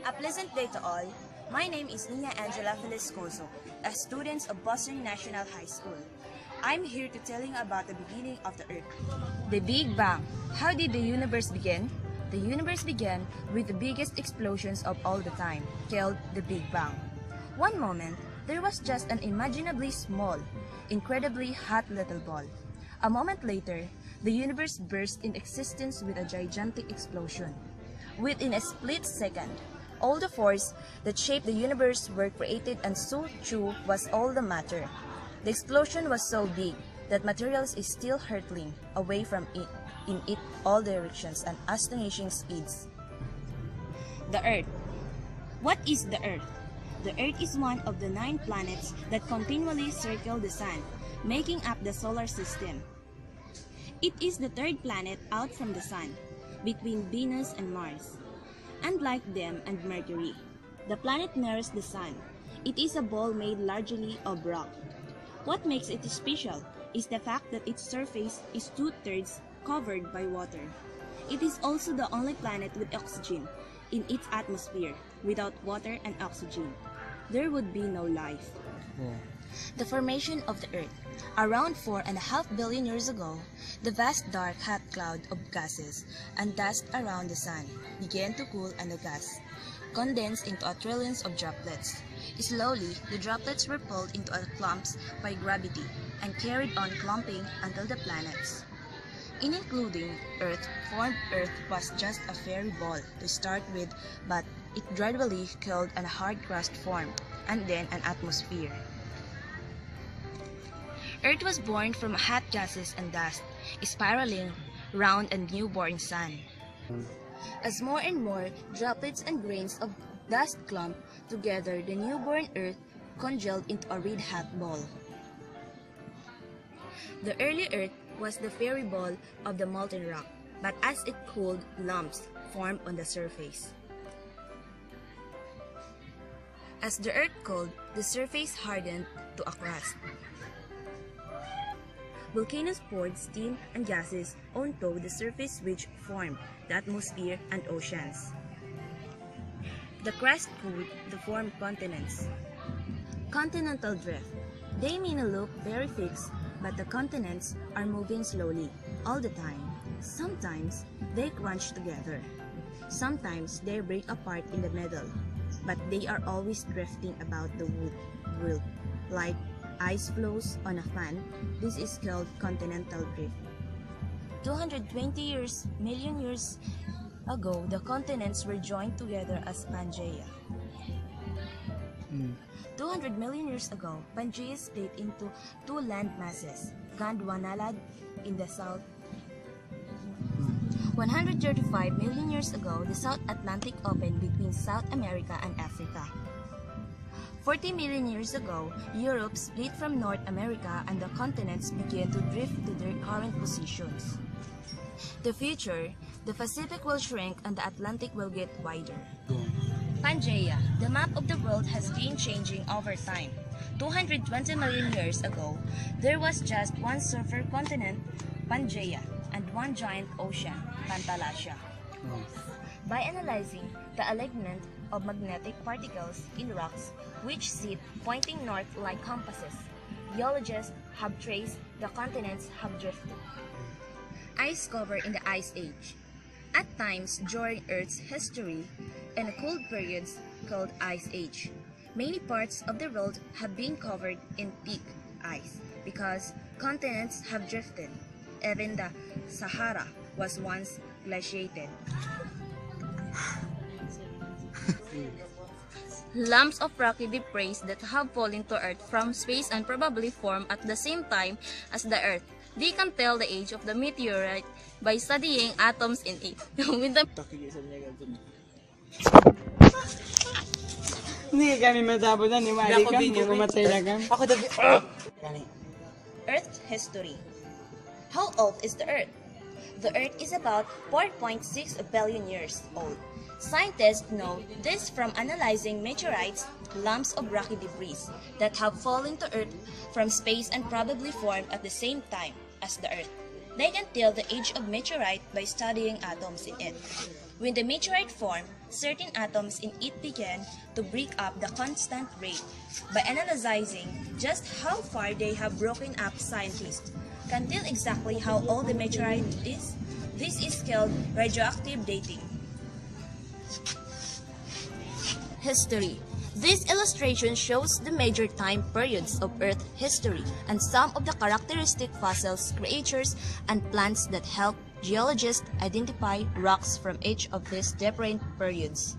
A pleasant day to all. My name is Nina Angela Velascoso, a student of Boston National High School. I'm here to tell you about the beginning of the Earth. The Big Bang. How did the universe begin? The universe began with the biggest explosions of all the time, called the Big Bang. One moment, there was just an unimaginably small, incredibly hot little ball. A moment later, the universe burst into existence with a gigantic explosion. Within a split second, all the force that shaped the universe were created, and so too was all the matter. The explosion was so big that materials is still hurtling away from it in all directions and astonishing speeds. The Earth. What is the Earth? The Earth is one of the 9 planets that continually circle the Sun, making up the solar system. It is the 3rd planet out from the Sun, between Venus and Mars. Unlike them and Mercury, the planet mirrors the Sun. It is a ball made largely of rock. What makes it special is the fact that its surface is 2/3 covered by water. It is also the only planet with oxygen in its atmosphere. Without water and oxygen, there would be no life. The formation of the Earth. Around 4.5 billion years ago, the vast dark hot cloud of gases and dust around the Sun began to cool, and the gas condensed into trillions of droplets. Slowly, the droplets were pulled into clumps by gravity and carried on clumping until the planets, including Earth, formed. Earth was just a fairy ball to start with, but it gradually cooled and a hard crust formed, and then an atmosphere. Earth was born from hot gases and dust, spiraling round a newborn sun. As more and more droplets and grains of dust clumped together, the newborn Earth congealed into a red-hot ball. The early Earth was the fairy ball of the molten rock, but as it cooled, lumps formed on the surface. As the Earth cooled, the surface hardened to a crust. Volcanoes poured steam and gases onto the surface, which formed the atmosphere and oceans. The crust cooled to form continents. Continental drift. They may not look very fixed, but the continents are moving slowly all the time. Sometimes they crunch together. Sometimes they break apart in the middle, but they are always drifting about the world, like ice flows on a fan. This is called continental drift. 220 million years ago, the continents were joined together as pangea. 200 million years ago, Pangea split into 2 land masses, Gondwanalad in the south. 135 million years ago, the South Atlantic opened between South America and Africa. 40 million years ago, Europe split from North America, and the continents began to drift to their current positions. The future, the Pacific will shrink and the Atlantic will get wider. Pangea, the map of the world has been changing over time. 220 million years ago, there was just one surfer continent, Pangea, and one giant ocean, Pantallassia. By analyzing the alignment of magnetic particles in rocks, which sit pointing north like compasses, geologists have traced the continents have drifted. Ice cover in the Ice Age. At times during Earth's history, in cold periods called Ice Age, many parts of the world have been covered in thick ice because continents have drifted. Even the Sahara was once glaciated. Lumps of rocky debris that have fallen to Earth from space and probably formed at the same time as the Earth. They can tell the age of the meteorite by studying atoms in it. Hindi kami matapunan ni Mali ka, mamatay na ka. Ako dabi. Earth history. How old is the Earth? The Earth is about 4.6 billion years old. Scientists know this from analyzing meteorites, lumps of rocky debris that have fallen to Earth from space and probably formed at the same time as the Earth. They can tell the age of meteorite by studying atoms in it. When the meteorite formed, certain atoms in it began to break up the constant rate. By analyzing just how far they have broken up, scientists can tell exactly how old the meteorite is. This is called radioactive dating. History. This illustration shows the major time periods of Earth history and some of the characteristic fossils, creatures, and plants that help geologists identify rocks from each of these different periods.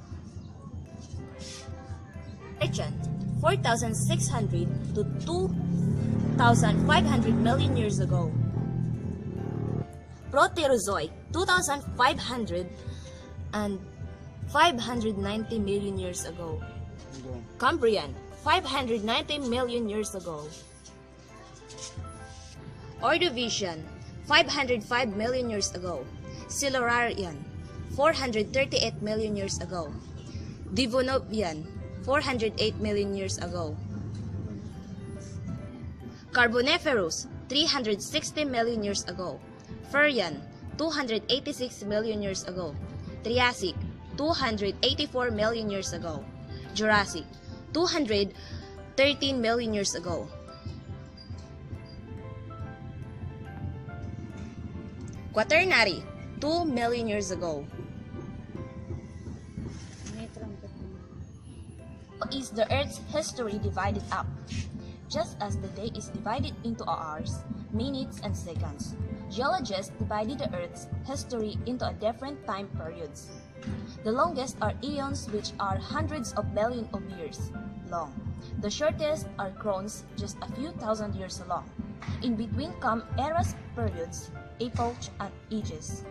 Origin: 4,600 to 2,500 million years ago. Proterozoic: 2,500 and 590 million years ago. Cambrian: 590 million years ago. Ordovician: 505 million years ago. Silurian: 438 million years ago. Devonian: 408 million years ago. Carboniferous: 360 million years ago. Furyan: 286 million years ago. Triassic: 284 million years ago. Jurassic: 213 million years ago. Quaternary: 2 million years ago. Is the Earth's history divided up? Just as the day is divided into hours, minutes, and seconds, geologists divided the Earth's history into different time periods. The longest are eons, which are hundreds of millions of years long. The shortest are chrones, just a few thousand years long. In between come eras, periods, epochs, and ages.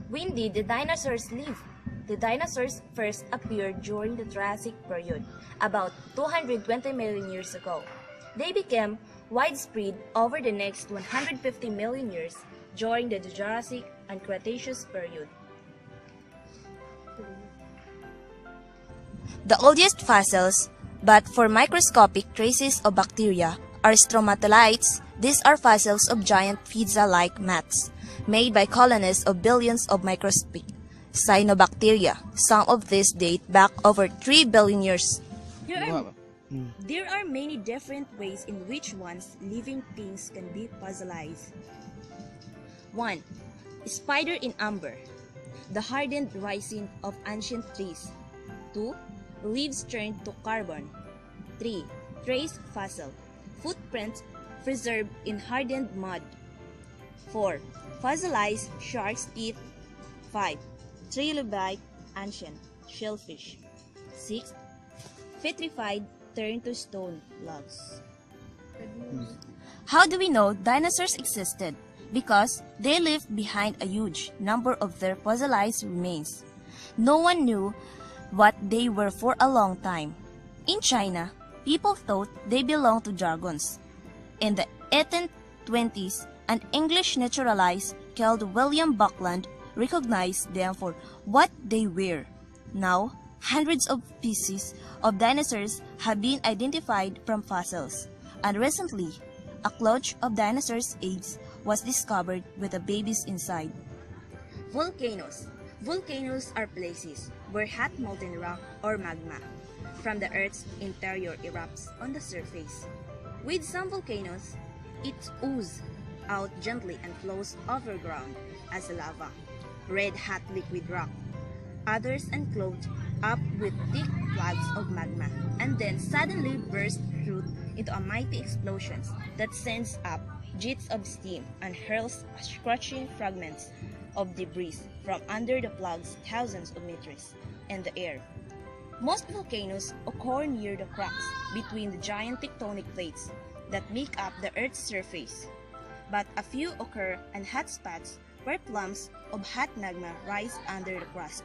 When did the dinosaurs live? The dinosaurs first appeared during the Triassic period, about 220 million years ago. They became widespread over the next 150 million years during the Jurassic and Cretaceous period. The oldest fossils, but for microscopic traces of bacteria, are stromatolites. These are fossils of giant pizza-like mats, made by colonies of billions of microscopic cyanobacteria. Some of these date back over 3 billion years. There are many different ways in which one's living things can be fossilized. 1. Spider in amber, the hardened resin of ancient trees. 2. Leaves turned to carbon. 3. Trace fossil, footprints preserved in hardened mud. 4. Fossilized shark's teeth. 5. Trilobite ancient shellfish. 6. Petrified turned to stone logs. How do we know dinosaurs existed? Because they left behind a huge number of their fossilized remains. No one knew what they were for a long time. In China, people thought they belonged to dragons. In the 1820s, an English naturalist called William Buckland recognized them for what they were. Now, hundreds of species of dinosaurs have been identified from fossils, and recently, a clutch of dinosaurs' eggs was discovered with the babies inside. Volcanoes. Volcanoes are places where hot molten rock or magma from the Earth's interior erupts on the surface. With some volcanoes, it oozes out gently and flows overground as lava, red-hot liquid rock. Others enclosed up with thick plugs of magma, and then suddenly burst through into a mighty explosion that sends up jets of steam and hurls scorching fragments of debris from under the plugs thousands of meters in the air. Most volcanoes occur near the cracks between the giant tectonic plates that make up the Earth's surface, but a few occur in hot spots where plumes of hot magma rise under the crust.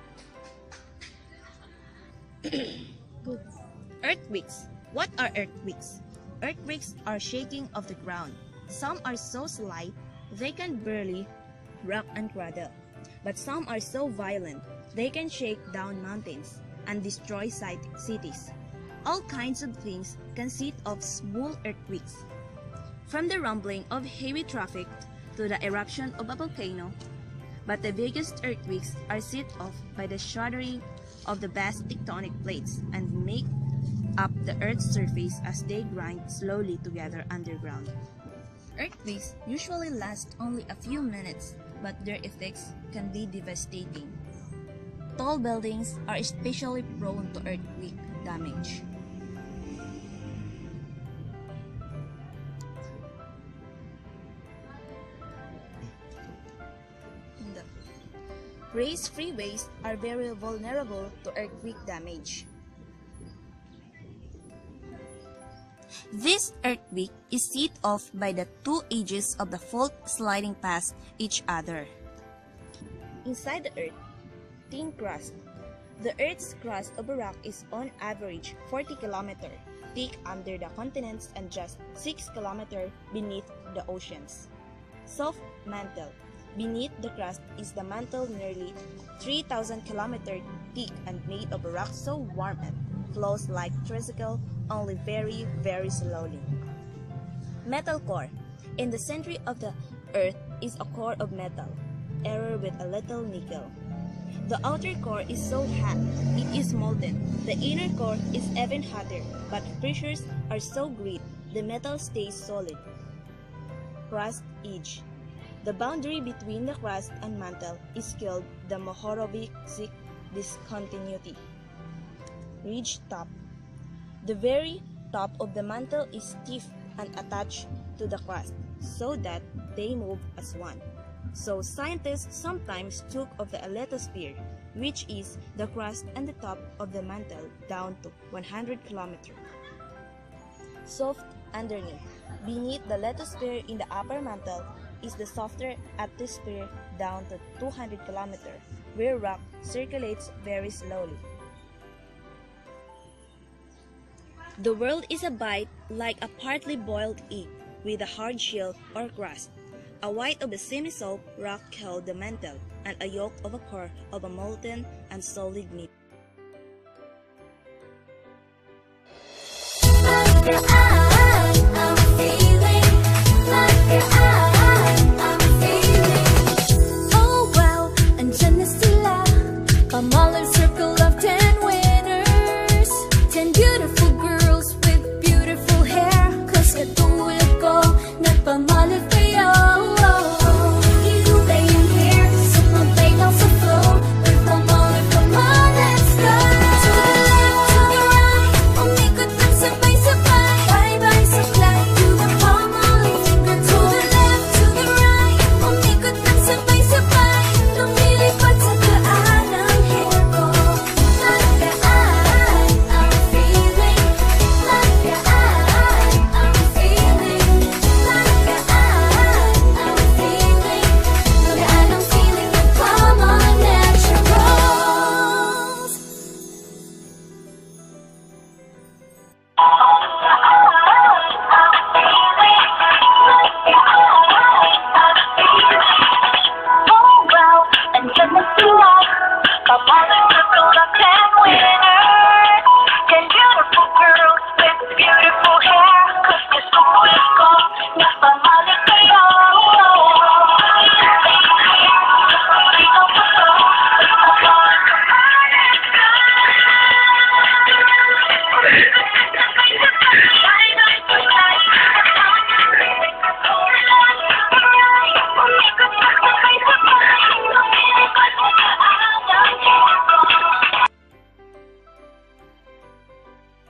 Earthquakes. What are earthquakes? Earthquakes are shaking of the ground. Some are so slight they can barely rock and cradle, but some are so violent they can shake down mountains and destroy cities. All kinds of things can set off small earthquakes, from the rumbling of heavy traffic to the eruption of a volcano But the biggest earthquakes are set off by the shattering of the vast tectonic plates and make up the Earth's surface as they grind slowly together underground. Earthquakes usually last only a few minutes, but their effects can be devastating. Tall buildings are especially prone to earthquake damage. Raised freeways are very vulnerable to earthquake damage. This earthquake is set off by the two edges of the fault sliding past each other. Inside the Earth, thin crust. The Earth's crust of rock is on average 40 km thick under the continents and just 6 km beneath the oceans. Soft mantle. Beneath the crust is the mantle nearly 3,000 km thick and made of rock so warm it flows like tricycle, only very, very slowly. Metal core. In the center of the Earth is a core of metal, error with a little nickel. The outer core is so hot, it is molten. The inner core is even hotter, but pressures are so great, the metal stays solid. Crust edge. The boundary between the crust and mantle is called the Mohorovic discontinuity. Ridge top. The very top of the mantle is stiff and attached to the crust, so that they move as one. So scientists sometimes talk of the lithosphere, which is the crust and the top of the mantle down to 100 km. Soft underneath. Beneath the lithosphere in the upper mantle is the softer atmosphere down to 200 km, where rock circulates very slowly. The world is a bite like a partly boiled egg with a hard shell or crust, a white of a semi-soft rock called the mantle, and a yolk of a core of a molten and solid meat.